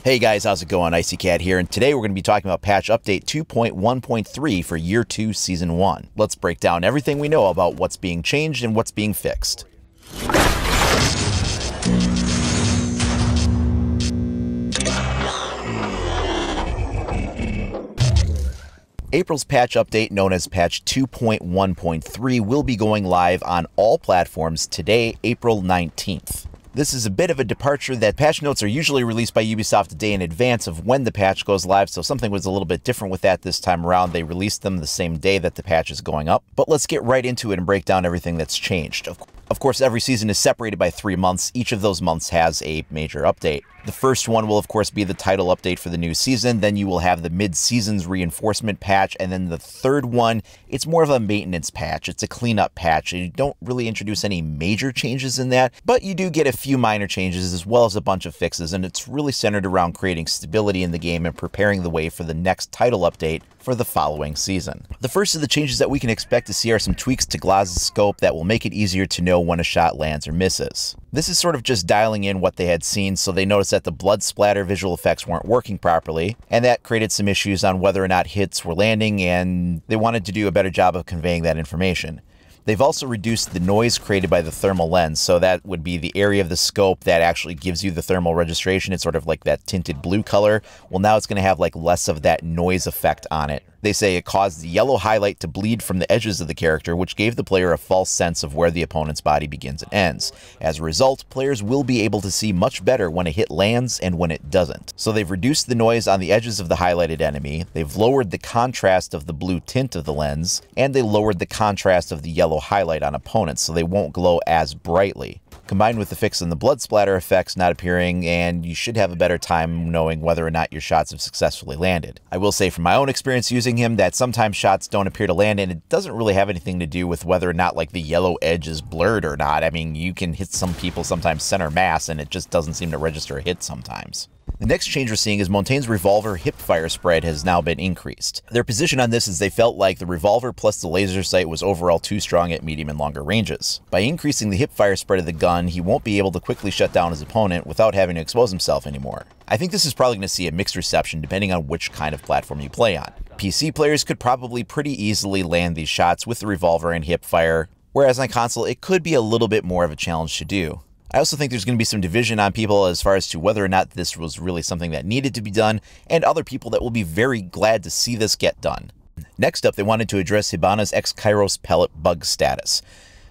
Hey guys, how's it going? Icy Cat here, and today we're going to be talking about patch update 2.1.3 for Year 2 Season 1. Let's break down everything we know about what's being changed and what's being fixed. April's patch update, known as patch 2.1.3, will be going live on all platforms today, April 19th. This is a bit of a departure that patch notes are usually released by Ubisoft a day in advance of when the patch goes live, so something was a little bit different with that this time around. They released them the same day that the patch is going up. But let's get right into it and break down everything that's changed. Of course, every season is separated by 3 months. Each of those months has a major update. The first one will, of course, be the title update for the new season. Then you will have the mid-season's reinforcement patch. And then the third one, it's more of a maintenance patch. It's a cleanup patch. You don't really introduce any major changes in that, but you do get a few minor changes as well as a bunch of fixes. And it's really centered around creating stability in the game and preparing the way for the next title update for the following season. The first of the changes that we can expect to see are some tweaks to Glaz's scope that will make it easier to know when a shot lands or misses. This is sort of just dialing in what they had seen, so they noticed that the blood splatter visual effects weren't working properly, and that created some issues on whether or not hits were landing, and they wanted to do a better job of conveying that information. They've also reduced the noise created by the thermal lens, so that would be the area of the scope that actually gives you the thermal registration. It's sort of like that tinted blue color. Well, now it's going to have like less of that noise effect on it. They say it caused the yellow highlight to bleed from the edges of the character, which gave the player a false sense of where the opponent's body begins and ends. As a result, players will be able to see much better when a hit lands and when it doesn't. So they've reduced the noise on the edges of the highlighted enemy, they've lowered the contrast of the blue tint of the lens, and they lowered the contrast of the yellow highlight on opponents so they won't glow as brightly. Combined with the fix in the blood splatter effects not appearing, and you should have a better time knowing whether or not your shots have successfully landed. I will say from my own experience using him that sometimes shots don't appear to land, and it doesn't really have anything to do with whether or not like the yellow edge is blurred or not. I mean, you can hit some people sometimes center mass and it just doesn't seem to register a hit sometimes. The next change we're seeing is Montaigne's revolver hip-fire spread has now been increased. Their position on this is they felt like the revolver plus the laser sight was overall too strong at medium and longer ranges. By increasing the hip-fire spread of the gun, he won't be able to quickly shut down his opponent without having to expose himself anymore. I think this is probably going to see a mixed reception depending on which kind of platform you play on. PC players could probably pretty easily land these shots with the revolver and hip-fire, whereas on console it could be a little bit more of a challenge to do. I also think there's going to be some division on people as far as to whether or not this was really something that needed to be done, and other people that will be very glad to see this get done. Next up, they wanted to address Hibana's X-Kairos pellet bug status.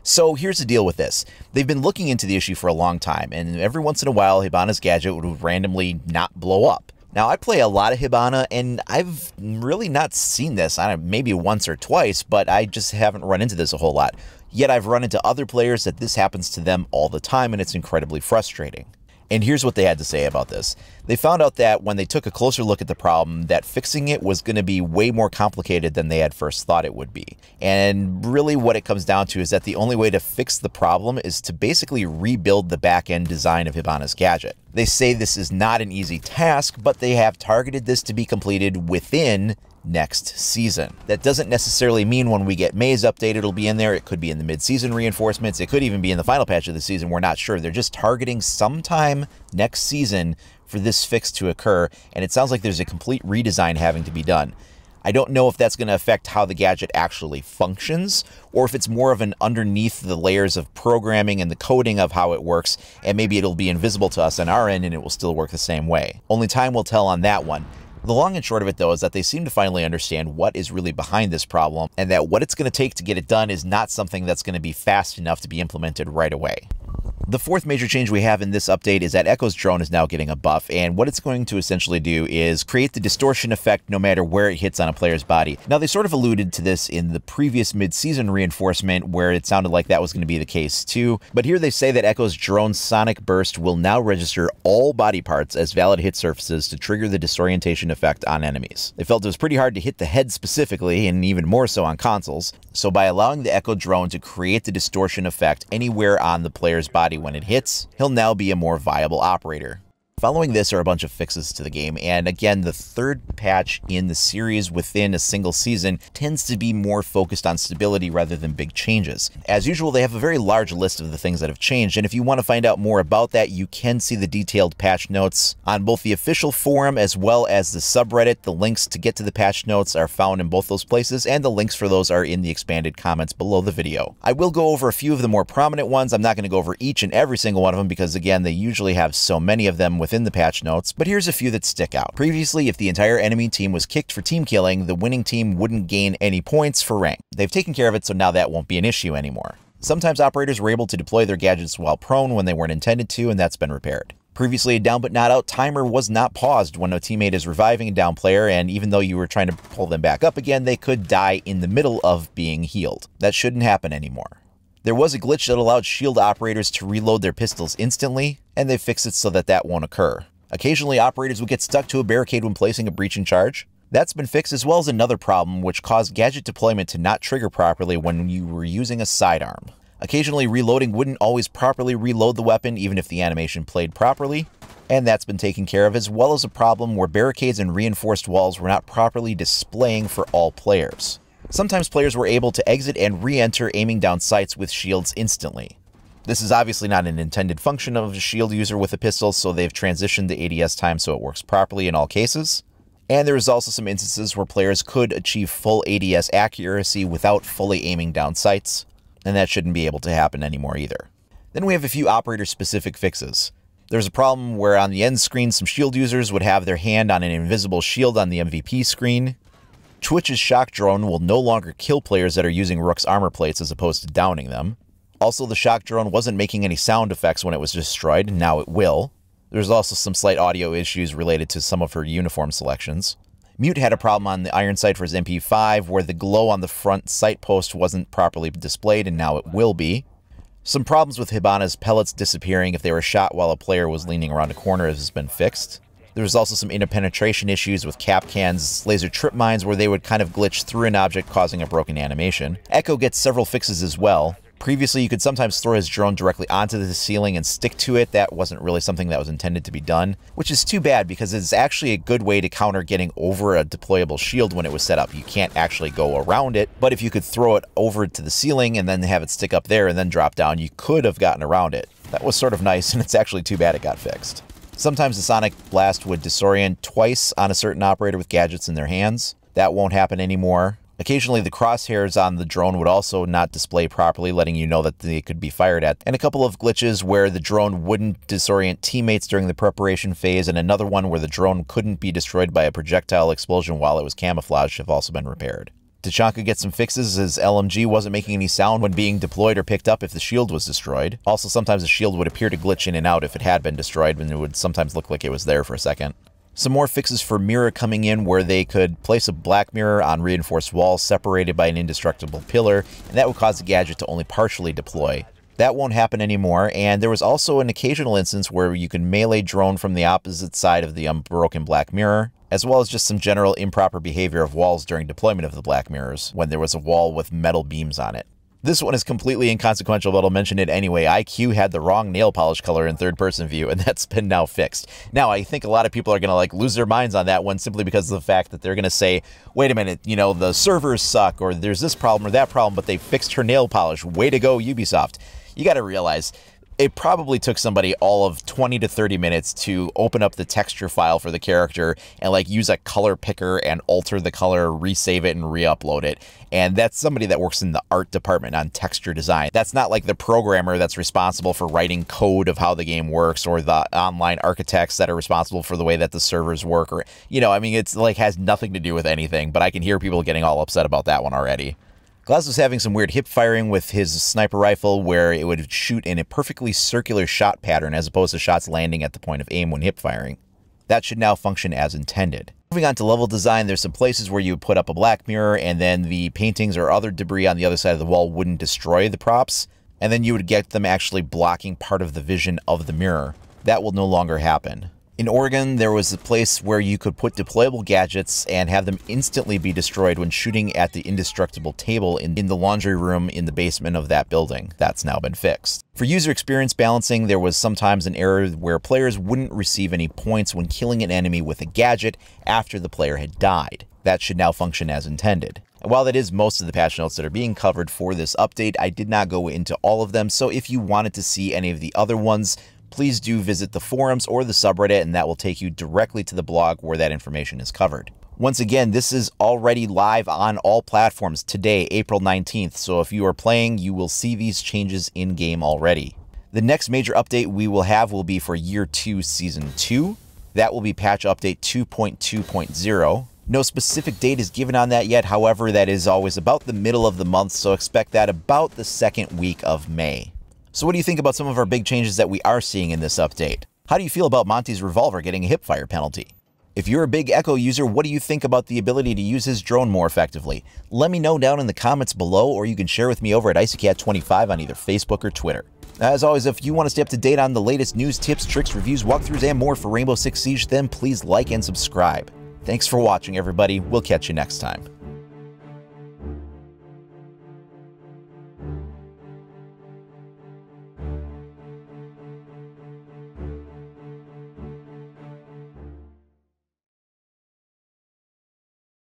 So here's the deal with this. They've been looking into the issue for a long time, and every once in a while Hibana's gadget would randomly not blow up. Now, I play a lot of Hibana, and I've really not seen this. I don't know, maybe once or twice, but I just haven't run into this a whole lot. Yet I've run into other players that this happens to them all the time, and it's incredibly frustrating. And here's what they had to say about this. They found out that when they took a closer look at the problem, that fixing it was going to be way more complicated than they had first thought it would be. And really what it comes down to is that the only way to fix the problem is to basically rebuild the back-end design of Hibana's gadget. They say this is not an easy task, but they have targeted this to be completed within next season. That doesn't necessarily mean when we get May's update it'll be in there. It could be in the mid-season reinforcements. It could even be in the final patch of the season. We're not sure. They're just targeting sometime next season for this fix to occur, and it sounds like there's a complete redesign having to be done. I don't know if that's going to affect how the gadget actually functions, or if it's more of an underneath the layers of programming and the coding of how it works, and maybe it'll be invisible to us on our end and it will still work the same way. Only time will tell on that one. The long and short of it, though, is that they seem to finally understand what is really behind this problem, and that what it's going to take to get it done is not something that's going to be fast enough to be implemented right away. The fourth major change we have in this update is that Echo's drone is now getting a buff, and what it's going to essentially do is create the distortion effect no matter where it hits on a player's body. Now, they sort of alluded to this in the previous mid-season reinforcement where it sounded like that was going to be the case too, but here they say that Echo's drone's sonic burst will now register all body parts as valid hit surfaces to trigger the disorientation effect on enemies. They felt it was pretty hard to hit the head specifically, and even more so on consoles, so by allowing the Echo drone to create the distortion effect anywhere on the player's body when it hits, he'll now be a more viable operator. Following this are a bunch of fixes to the game, and again, the third patch in the series within a single season tends to be more focused on stability rather than big changes. As usual, they have a very large list of the things that have changed, and if you want to find out more about that, you can see the detailed patch notes on both the official forum as well as the subreddit. The links to get to the patch notes are found in both those places, and the links for those are in the expanded comments below the video. I will go over a few of the more prominent ones. I'm not going to go over each and every single one of them because, again, they usually have so many of them within the patch notes, but here's a few that stick out. Previously, if the entire enemy team was kicked for team killing, the winning team wouldn't gain any points for rank. They've taken care of it, so now that won't be an issue anymore. Sometimes operators were able to deploy their gadgets while prone when they weren't intended to, and that's been repaired. Previously, a down but not out timer was not paused when a teammate is reviving a down player, and even though you were trying to pull them back up again, they could die in the middle of being healed. That shouldn't happen anymore. There was a glitch that allowed shield operators to reload their pistols instantly, and they fixed it so that that won't occur. Occasionally, operators would get stuck to a barricade when placing a breaching charge. That's been fixed, as well as another problem which caused gadget deployment to not trigger properly when you were using a sidearm. Occasionally, reloading wouldn't always properly reload the weapon even if the animation played properly, and that's been taken care of, as well as a problem where barricades and reinforced walls were not properly displaying for all players. Sometimes players were able to exit and re-enter aiming down sights with shields instantly. This is obviously not an intended function of a shield user with a pistol, so they've transitioned the ADS time so it works properly in all cases. And there is also some instances where players could achieve full ADS accuracy without fully aiming down sights, and that shouldn't be able to happen anymore either. Then we have a few operator-specific fixes. There's a problem where on the end screen some shield users would have their hand on an invisible shield on the MVP screen. Twitch's shock drone will no longer kill players that are using Rook's armor plates as opposed to downing them. Also, the shock drone wasn't making any sound effects when it was destroyed, and now it will. There's also some slight audio issues related to some of her uniform selections. Mute had a problem on the iron sight for his MP5 where the glow on the front sight post wasn't properly displayed, and now it will be. Some problems with Hibana's pellets disappearing if they were shot while a player was leaning around a corner has been fixed. There was also some interpenetration issues with Capcan's laser trip mines where they would kind of glitch through an object causing a broken animation. Echo gets several fixes as well. Previously, you could sometimes throw his drone directly onto the ceiling and stick to it. That wasn't really something that was intended to be done, which is too bad because it's actually a good way to counter getting over a deployable shield when it was set up. You can't actually go around it, but if you could throw it over to the ceiling and then have it stick up there and then drop down, you could have gotten around it. That was sort of nice, and it's actually too bad it got fixed. Sometimes the sonic blast would disorient twice on a certain operator with gadgets in their hands. That won't happen anymore. Occasionally, the crosshairs on the drone would also not display properly, letting you know that they could be fired at. And a couple of glitches where the drone wouldn't disorient teammates during the preparation phase, and another one where the drone couldn't be destroyed by a projectile explosion while it was camouflaged have also been repaired. Tachanka gets some fixes as LMG wasn't making any sound when being deployed or picked up if the shield was destroyed. Also, sometimes the shield would appear to glitch in and out if it had been destroyed, and it would sometimes look like it was there for a second. Some more fixes for mirror coming in where they could place a black mirror on reinforced walls separated by an indestructible pillar, and that would cause the gadget to only partially deploy. That won't happen anymore, and there was also an occasional instance where you could melee drone from the opposite side of the unbroken black mirror, as well as just some general improper behavior of walls during deployment of the black mirrors, when there was a wall with metal beams on it. This one is completely inconsequential, but I'll mention it anyway. IQ had the wrong nail polish color in third-person view, and that's been now fixed. Now, I think a lot of people are going to lose their minds on that one simply because of the fact that they're going to say, wait a minute, you know, the servers suck, or there's this problem or that problem, but they fixed her nail polish. Way to go, Ubisoft. You got to realize, it probably took somebody all of 20 to 30 minutes to open up the texture file for the character and use a color picker and alter the color, resave it, and re-upload it. And that's somebody that works in the art department on texture design. That's not like the programmer that's responsible for writing code of how the game works, or the online architects that are responsible for the way that the servers work, or, you know, I mean, it's has nothing to do with anything, but I can hear people getting all upset about that one already. Glass was having some weird hip firing with his sniper rifle where it would shoot in a perfectly circular shot pattern as opposed to shots landing at the point of aim when hip firing. That should now function as intended. Moving on to level design, there's some places where you would put up a black mirror and then the paintings or other debris on the other side of the wall wouldn't destroy the props, and then you would get them actually blocking part of the vision of the mirror. That will no longer happen. In Oregon, there was a place where you could put deployable gadgets and have them instantly be destroyed when shooting at the indestructible table in the laundry room in the basement of that building. That's now been fixed. For user experience balancing, there was sometimes an error where players wouldn't receive any points when killing an enemy with a gadget after the player had died. That should now function as intended. And while that is most of the patch notes that are being covered for this update, I did not go into all of them, so if you wanted to see any of the other ones, please do visit the forums or the subreddit, and that will take you directly to the blog where that information is covered. Once again, this is already live on all platforms today, April 19th, so if you are playing, you will see these changes in-game already. The next major update we will have will be for Year 2 Season 2. That will be patch update 2.2.0. No specific date is given on that yet, however, that is always about the middle of the month, so expect that about the second week of May. So what do you think about some of our big changes that we are seeing in this update? How do you feel about Monty's revolver getting a hipfire penalty? If you're a big Echo user, what do you think about the ability to use his drone more effectively? Let me know down in the comments below, or you can share with me over at IcyCat25 on either Facebook or Twitter. As always, if you want to stay up to date on the latest news, tips, tricks, reviews, walkthroughs, and more for Rainbow Six Siege, then please like and subscribe. Thanks for watching, everybody. We'll catch you next time.